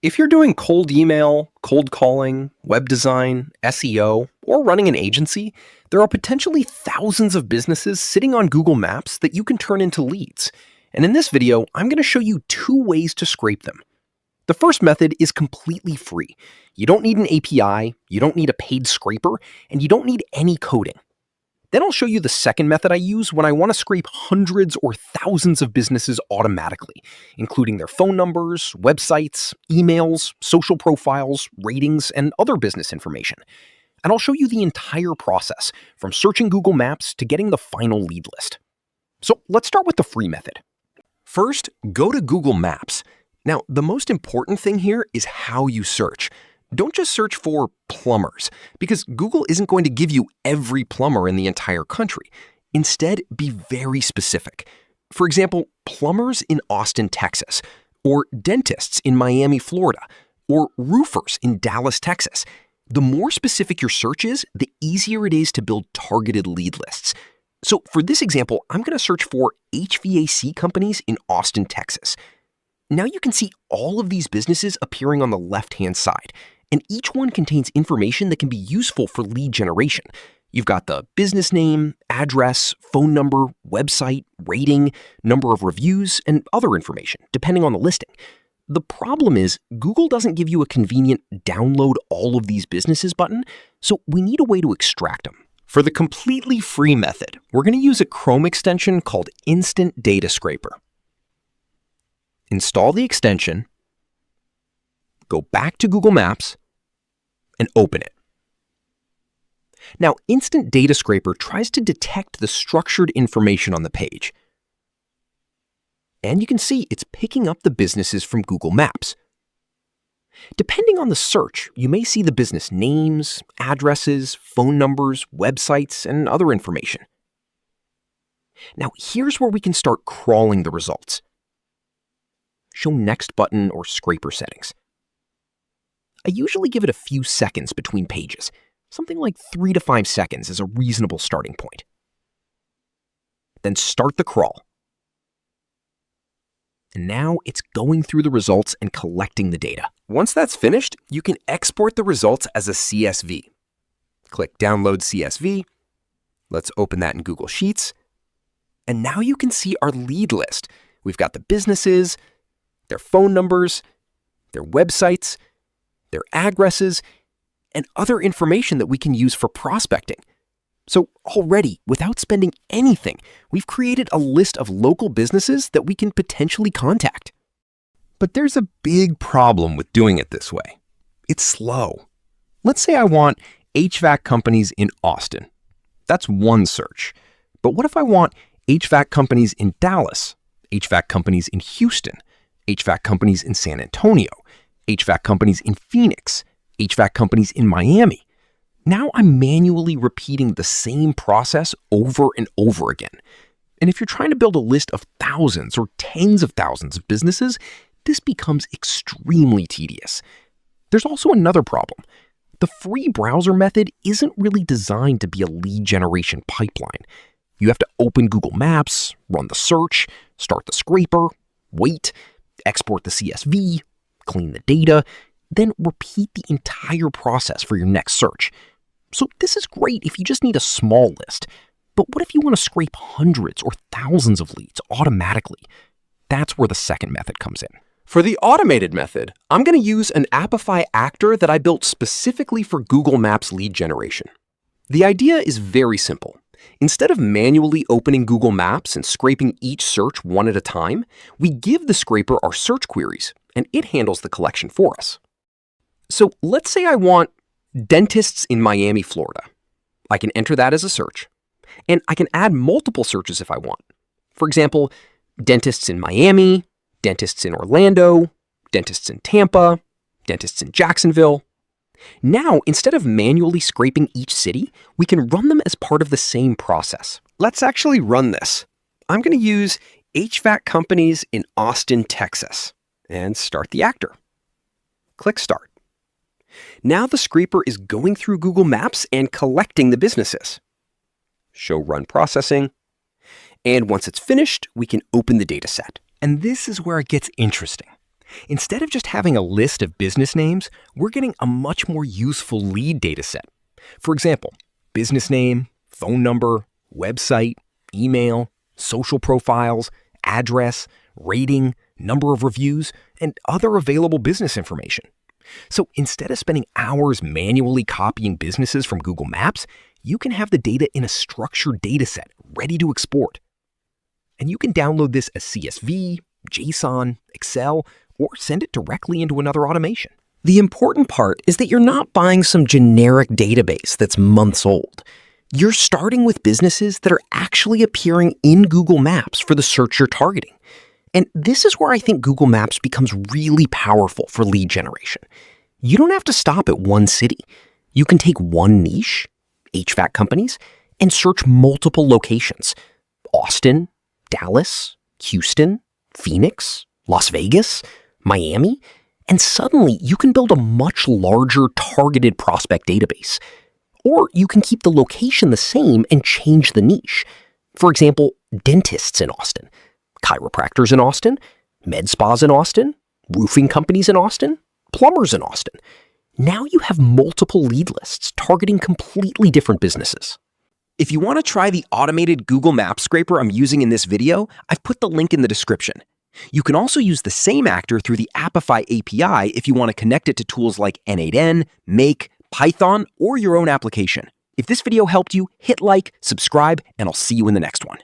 If you're doing cold email, cold calling, web design, SEO, or running an agency, there are potentially thousands of businesses sitting on Google Maps that you can turn into leads. And in this video, I'm going to show you 2 ways to scrape them. The first method is completely free. You don't need an API, you don't need a paid scraper, and you don't need any coding. Then I'll show you the second method I use when I want to scrape hundreds or thousands of businesses automatically, including their phone numbers, websites, emails, social profiles, ratings, and other business information. And I'll show you the entire process, from searching Google Maps to getting the final lead list. So let's start with the free method. First, go to Google Maps. Now, the most important thing here is how you search. Don't just search for plumbers, because Google isn't going to give you every plumber in the entire country. Instead, be very specific. For example, plumbers in Austin, Texas, or dentists in Miami, Florida, or roofers in Dallas, Texas. The more specific your search is, the easier it is to build targeted lead lists. So for this example, I'm going to search for HVAC companies in Austin, Texas. Now you can see all of these businesses appearing on the left-hand side, and each one contains information that can be useful for lead generation. You've got the business name, address, phone number, website, rating, number of reviews, and other information, depending on the listing. The problem is, Google doesn't give you a convenient download all of these businesses button, so we need a way to extract them. For the completely free method, we're going to use a Chrome extension called Instant Data Scraper. Install the extension, go back to Google Maps, and open it. Now, Instant Data Scraper tries to detect the structured information on the page. And you can see it's picking up the businesses from Google Maps. Depending on the search, you may see the business names, addresses, phone numbers, websites, and other information. Now, here's where we can start crawling the results. Show Next button or scraper settings. I usually give it a few seconds between pages. Something like 3 to 5 seconds is a reasonable starting point. Then start the crawl. And now it's going through the results and collecting the data. Once that's finished, you can export the results as a CSV. Click Download CSV. Let's open that in Google Sheets. And now you can see our lead list. We've got the businesses, their phone numbers, their websites, their addresses, and other information that we can use for prospecting. So already, without spending anything, we've created a list of local businesses that we can potentially contact. But there's a big problem with doing it this way. It's slow. Let's say I want HVAC companies in Austin. That's one search. But what if I want HVAC companies in Dallas, HVAC companies in Houston, HVAC companies in San Antonio, HVAC companies in Phoenix, HVAC companies in Miami? Now I'm manually repeating the same process over and over again. And if you're trying to build a list of thousands or tens of thousands of businesses, this becomes extremely tedious. There's also another problem. The free browser method isn't really designed to be a lead generation pipeline. You have to open Google Maps, run the search, start the scraper, wait, export the CSV, clean the data, then repeat the entire process for your next search. So this is great if you just need a small list. But what if you want to scrape hundreds or thousands of leads automatically? That's where the second method comes in. For the automated method, I'm going to use an Apify actor that I built specifically for Google Maps lead generation. The idea is very simple. Instead of manually opening Google Maps and scraping each search one at a time, we give the scraper our search queries, and it handles the collection for us. So let's say I want dentists in Miami, Florida. I can enter that as a search, and I can add multiple searches if I want. For example, dentists in Miami, dentists in Orlando, dentists in Tampa, dentists in Jacksonville. Now, instead of manually scraping each city, we can run them as part of the same process. Let's actually run this. I'm going to use HVAC companies in Austin, Texas, and start the actor. Click Start. Now the scraper is going through Google Maps and collecting the businesses. Show Run Processing. And once it's finished, we can open the dataset. And this is where it gets interesting. Instead of just having a list of business names, we're getting a much more useful lead data set. For example, business name, phone number, website, email, social profiles, address, rating, number of reviews, and other available business information. So instead of spending hours manually copying businesses from Google Maps, you can have the data in a structured data set ready to export. And you can download this as CSV, JSON, Excel, or send it directly into another automation. The important part is that you're not buying some generic database that's months old. You're starting with businesses that are actually appearing in Google Maps for the search you're targeting. And this is where I think Google Maps becomes really powerful for lead generation. You don't have to stop at one city. You can take one niche, HVAC companies, and search multiple locations: Austin, Dallas, Houston, Phoenix, Las Vegas, Miami, and suddenly you can build a much larger targeted prospect database. Or you can keep the location the same and change the niche. For example, dentists in Austin, chiropractors in Austin, med spas in Austin, roofing companies in Austin, plumbers in Austin. Now you have multiple lead lists targeting completely different businesses. If you want to try the automated Google Maps scraper I'm using in this video, I've put the link in the description. You can also use the same actor through the Apify API if you want to connect it to tools like N8N, Make, Python, or your own application. If this video helped you, hit like, subscribe, and I'll see you in the next one.